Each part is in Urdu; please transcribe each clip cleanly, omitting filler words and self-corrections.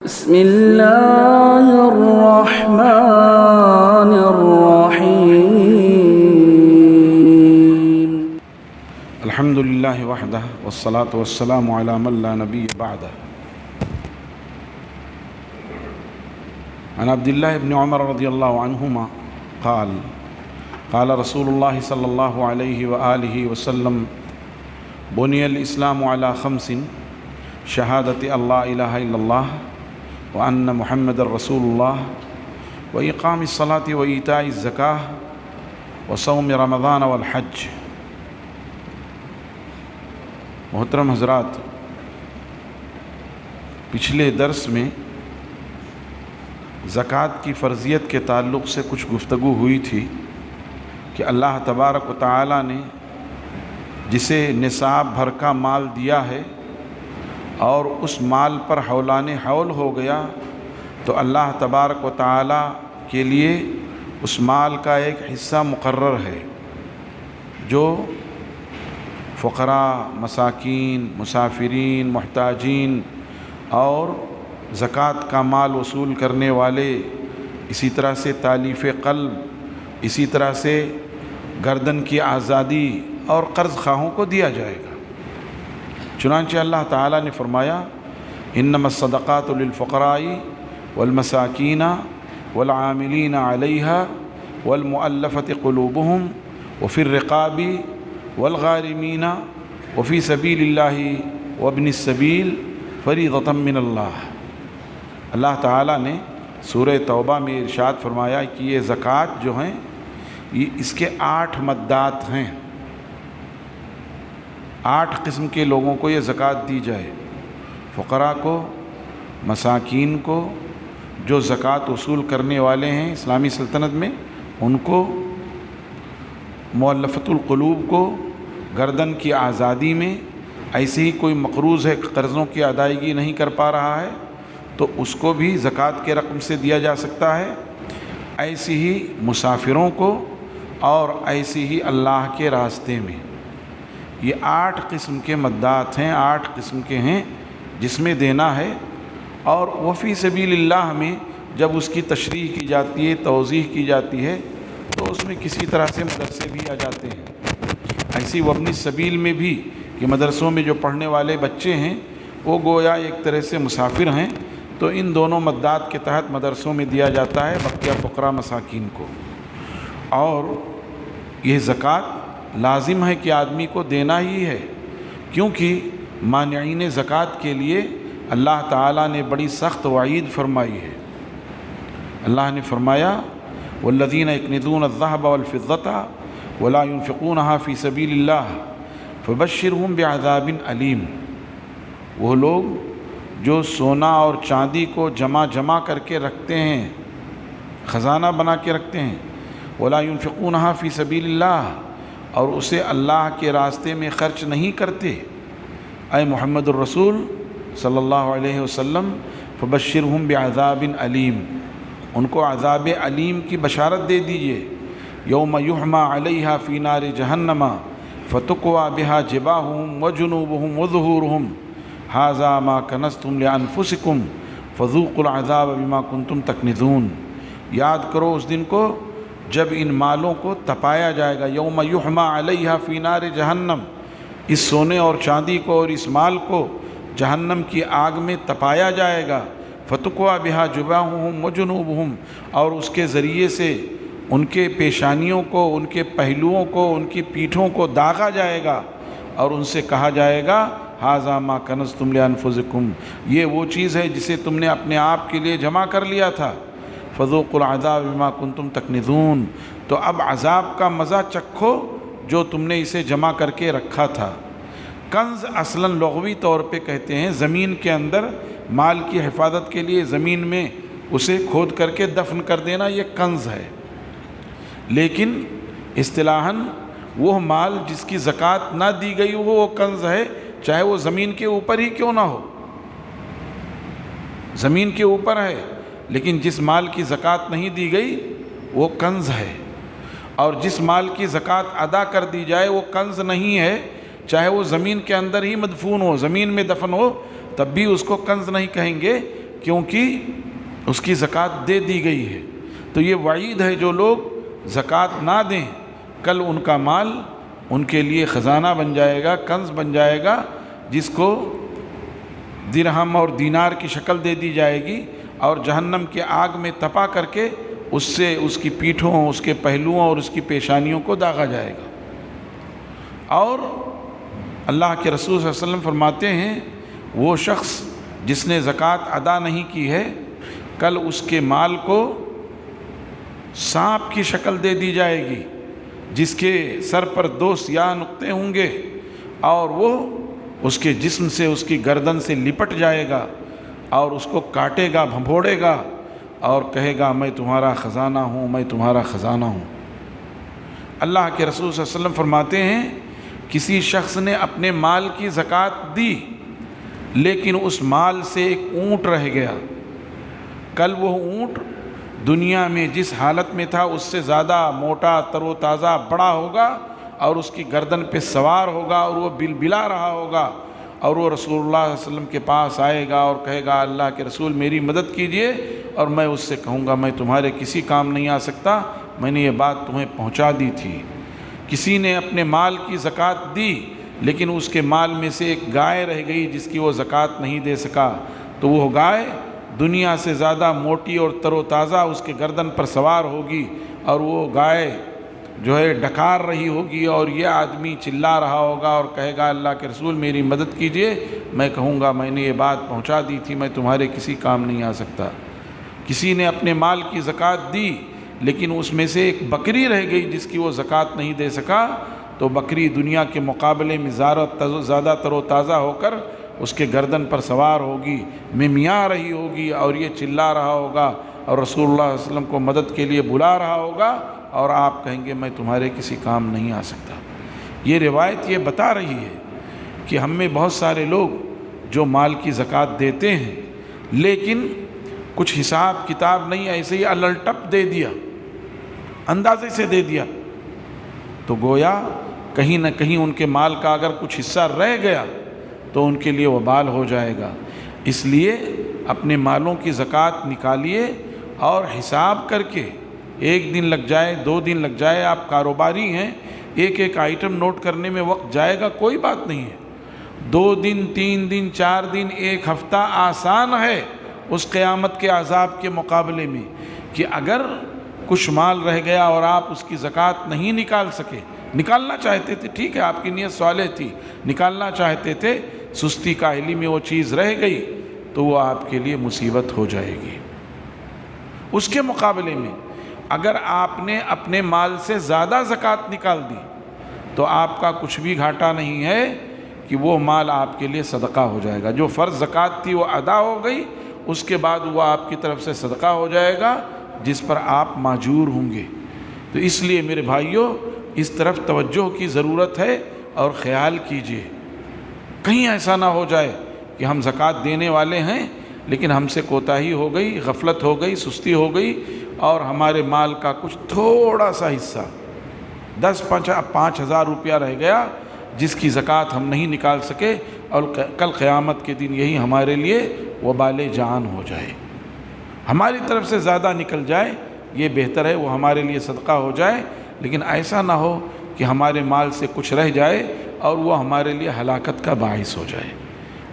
بسم الله الرحمن الرحيم الحمد لله وحده والصلاة والسلام على من لا نبي بعده عن عبد الله بن عمر رضي الله عنهما قال قال رسول الله صلى الله عليه وآله وسلم بني الإسلام على خمس شهادة الله إله إلا الله وأن محمد رسول الله وإقام الصلاة وإيتاء الزكاة وصوم رمضان والحج۔ محترم حضرات، پچھلے درس میں زکوٰۃ کی فرضیت کے تعلق سے کچھ گفتگو ہوئی تھی کہ اللہ تبارک و تعالی نے جسے نصاب بھر کا مال دیا ہے اور اس مال پر حولان حول ہو گیا تو اللہ تبارک و تعالی کے لیے اس مال کا ایک حصہ مقرر ہے جو فقراء، مساکین، مسافرین، محتاجین اور زکوٰۃ کا مال وصول کرنے والے، اسی طرح سے تالیف قلب، اسی طرح سے گردن کی آزادی اور قرض خواہوں کو دیا جائے گا۔ چنانچہ اللہ تعالیٰ نے فرمایا انما الصدقات للفقراء والمساکین والعاملین علیہا والمؤلفۃ قلوبہم وفی الرقاب والغارمین وفی سبیل اللہ وابن السبیل فریضۃ من اللہ۔ اللہ تعالیٰ نے سورہ توبہ میں ارشاد فرمایا کہ یہ زکوٰۃ جو ہیں یہ اس کے 8 مدات ہیں، 8 قسم کے لوگوں کو یہ زکوٰۃ دی جائے، فقراء کو، مساکین کو، جو زکوٰۃ وصول کرنے والے ہیں اسلامی سلطنت میں ان کو، مؤلفۃ القلوب کو، گردن کی آزادی میں، ایسے ہی کوئی مقروض ہے قرضوں کی ادائیگی نہیں کر پا رہا ہے تو اس کو بھی زکوٰۃ کے رقم سے دیا جا سکتا ہے، ایسی ہی مسافروں کو اور ایسی ہی اللہ کے راستے میں۔ یہ 8 قسم کے مدات ہیں، 8 قسم کے ہیں جس میں دینا ہے۔ اور وفی سبیل اللہ میں جب اس کی تشریح کی جاتی ہے، توضیح کی جاتی ہے تو اس میں کسی طرح سے مدرسے بھی آ جاتے ہیں۔ ایسی وابن السبیل میں بھی کہ مدرسوں میں جو پڑھنے والے بچے ہیں وہ گویا ایک طرح سے مسافر ہیں، تو ان دونوں مدات کے تحت مدرسوں میں دیا جاتا ہے بقیہ فقراء مساکین کو۔ اور یہ زکوٰۃ لازم ہے کہ آدمی کو دینا ہی ہے، کیونکہ مانعین زکوٰۃ کے لیے اللہ تعالیٰ نے بڑی سخت وعید فرمائی ہے۔ اللہ نے فرمایا والذین یکنزون الذهب والفضة ولا ينفقونها في سبيل الله فبشرهم بعذاب علیم۔ وہ لوگ جو سونا اور چاندی کو جمع کر کے رکھتے ہیں، خزانہ بنا کے رکھتے ہیں، ولا ينفقونها في سبيل الله، اور اسے اللہ کے راستے میں خرچ نہیں کرتے، اے محمد الرسول صلی اللہ علیہ وسلم فبشرہم بعذاب علیم، ان کو عذاب علیم کی بشارت دے دیجئے۔ یوم یحمى علیہا فی نار جہنم فتقوی بہا جباہہم وجنوبہم وظہورہم ھذا ما کنزتم لانفسکم فذوقوا العذاب بما کنتم تکنزون۔ یاد کرو اس دن کو جب ان مالوں کو تپایا جائے گا، یوم یحمى علیہا فی نار جہنم، اس سونے اور چاندی کو اور اس مال کو جہنم کی آگ میں تپایا جائے گا، فتقوی بہا جباہہم وجنوبہم، اور اس کے ذریعے سے ان کے پیشانیوں کو، ان کے پہلوؤں کو، ان کی پیٹھوں کو داغا جائے گا اور ان سے کہا جائے گا ھذا ما کنزتم لانفسکم، یہ وہ چیز ہے جسے تم نے اپنے آپ کے لیے جمع کر لیا تھا، فذوقوا العذاب بما کنتم تکنزون، تو اب عذاب کا مزہ چکھو جو تم نے اسے جمع کر کے رکھا تھا۔ کنز اصلاً لغوی طور پہ کہتے ہیں زمین کے اندر مال کی حفاظت کے لیے زمین میں اسے کھود کر کے دفن کر دینا، یہ کنز ہے، لیکن اصطلاحاً وہ مال جس کی زکوٰۃ نہ دی گئی ہو وہ کنز ہے، چاہے وہ زمین کے اوپر ہی کیوں نہ ہو، زمین کے اوپر ہے لیکن جس مال کی زکوٰۃ نہیں دی گئی وہ کنز ہے، اور جس مال کی زکوٰۃ ادا کر دی جائے وہ کنز نہیں ہے، چاہے وہ زمین کے اندر ہی مدفون ہو، زمین میں دفن ہو، تب بھی اس کو کنز نہیں کہیں گے، کیونکہ اس کی زکوٰۃ دے دی گئی ہے۔ تو یہ وعید ہے جو لوگ زکوٰۃ نہ دیں، کل ان کا مال ان کے لیے خزانہ بن جائے گا، کنز بن جائے گا، جس کو درہم اور دینار کی شکل دے دی جائے گی اور جہنم کے آگ میں تپا کر کے اس سے اس کی پیٹھوں، اس کے پہلوؤں اور اس کی پیشانیوں کو داغا جائے گا۔ اور اللہ کے رسول صلی اللہ علیہ وسلم فرماتے ہیں وہ شخص جس نے زکوٰۃ ادا نہیں کی ہے، کل اس کے مال کو سانپ کی شکل دے دی جائے گی، جس کے سر پر 2 سیاہ نقطے ہوں گے اور وہ اس کے جسم سے، اس کی گردن سے لپٹ جائے گا اور اس کو کاٹے گا، بھنبوڑے گا اور کہے گا میں تمہارا خزانہ ہوں، میں تمہارا خزانہ ہوں۔ اللہ کے رسول صلی اللہ علیہ وسلم فرماتے ہیں کسی شخص نے اپنے مال کی زکوٰۃ دی لیکن اس مال سے ایک اونٹ رہ گیا، کل وہ اونٹ دنیا میں جس حالت میں تھا اس سے زیادہ موٹا، تر و تازہ، بڑا ہوگا اور اس کی گردن پہ سوار ہوگا اور وہ بلبلا رہا ہوگا اور وہ رسول اللہ صلی اللہ علیہ وسلم کے پاس آئے گا اور کہے گا اللہ کے رسول میری مدد کیجئے، اور میں اس سے کہوں گا میں تمہارے کسی کام نہیں آ سکتا، میں نے یہ بات تمہیں پہنچا دی تھی۔ کسی نے اپنے مال کی زکوٰۃ دی لیکن اس کے مال میں سے ایک گائے رہ گئی جس کی وہ زکوٰۃ نہیں دے سکا، تو وہ گائے دنیا سے زیادہ موٹی اور تر و تازہ اس کے گردن پر سوار ہوگی اور وہ گائے جو ہے ڈکار رہی ہوگی اور یہ آدمی چلا رہا ہوگا اور کہے گا اللہ کے رسول میری مدد کیجئے، میں کہوں گا میں نے یہ بات پہنچا دی تھی، میں تمہارے کسی کام نہیں آ سکتا۔ کسی نے اپنے مال کی زکوٰۃ دی لیکن اس میں سے ایک بکری رہ گئی جس کی وہ زکوٰۃ نہیں دے سکا، تو بکری دنیا کے مقابلے میں زیادہ تر و تازہ ہو کر اس کے گردن پر سوار ہوگی، ممیا رہی ہوگی اور یہ چلا رہا ہوگا اور رسول اللہ صلی اللہ علیہ وسلم کو مدد کے لیے بلا رہا ہوگا اور آپ کہیں گے میں تمہارے کسی کام نہیں آ سکتا۔ یہ روایت یہ بتا رہی ہے کہ ہم میں بہت سارے لوگ جو مال کی زکوٰۃ دیتے ہیں لیکن کچھ حساب کتاب نہیں، ایسے ہی الٹپ دے دیا، اندازے سے دے دیا، تو گویا کہیں نہ کہیں ان کے مال کا اگر کچھ حصہ رہ گیا تو ان کے لیے وبال ہو جائے گا۔ اس لیے اپنے مالوں کی زکوٰۃ نکالیے اور حساب کر کے، 1 دن لگ جائے، 2 دن لگ جائے، آپ کاروباری ہیں، ایک آئٹم نوٹ کرنے میں وقت جائے گا، کوئی بات نہیں ہے۔ 2 دن، 3 دن، 4 دن، 1 ہفتہ آسان ہے اس قیامت کے عذاب کے مقابلے میں کہ اگر کچھ مال رہ گیا اور آپ اس کی زکوٰۃ نہیں نکال سکے، نکالنا چاہتے تھے، ٹھیک ہے آپ کی نیت صالح تھی، نکالنا چاہتے تھے، سستی کاہلی میں وہ چیز رہ گئی تو وہ آپ کے لیے مصیبت ہو جائے گی۔ اس کے مقابلے میں اگر آپ نے اپنے مال سے زیادہ زکوٰۃ نکال دی تو آپ کا کچھ بھی گھاٹا نہیں ہے کہ وہ مال آپ کے لیے صدقہ ہو جائے گا۔ جو فرض زکوٰۃ تھی وہ ادا ہو گئی، اس کے بعد وہ آپ کی طرف سے صدقہ ہو جائے گا جس پر آپ ماجور ہوں گے۔ تو اس لیے میرے بھائیوں اس طرف توجہ کی ضرورت ہے اور خیال کیجئے، کہیں ایسا نہ ہو جائے کہ ہم زکوٰۃ دینے والے ہیں لیکن ہم سے کوتاہی ہو گئی، غفلت ہو گئی، سستی ہو گئی اور ہمارے مال کا کچھ تھوڑا سا حصہ 5,000 روپیہ رہ گیا جس کی زکوٰۃ ہم نہیں نکال سکے اور کل قیامت کے دن یہی ہمارے لیے وبال جان ہو جائے۔ ہماری طرف سے زیادہ نکل جائے یہ بہتر ہے، وہ ہمارے لیے صدقہ ہو جائے، لیکن ایسا نہ ہو کہ ہمارے مال سے کچھ رہ جائے اور وہ ہمارے لیے ہلاکت کا باعث ہو جائے۔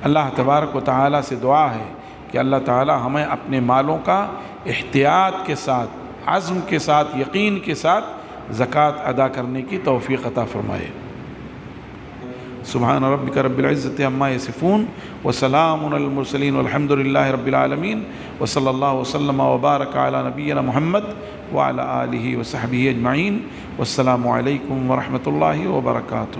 اللہ تبارک و تعالیٰ سے دعا ہے کہ اللہ تعالیٰ ہمیں اپنے مالوں کا احتیاط کے ساتھ، عزم کے ساتھ، یقین کے ساتھ زکوٰۃ ادا کرنے کی توفیق عطا فرمائے۔ سبحان ربک رب العزت عما یصفون وسلام علی المرسلین والحمد للہ رب العالمین وصلی اللہ وسلم وبارک علی نبینا محمد وعلی آلہ وصحبہ اجمعین، والسلام علیکم ورحمۃ اللہ وبرکاتہ۔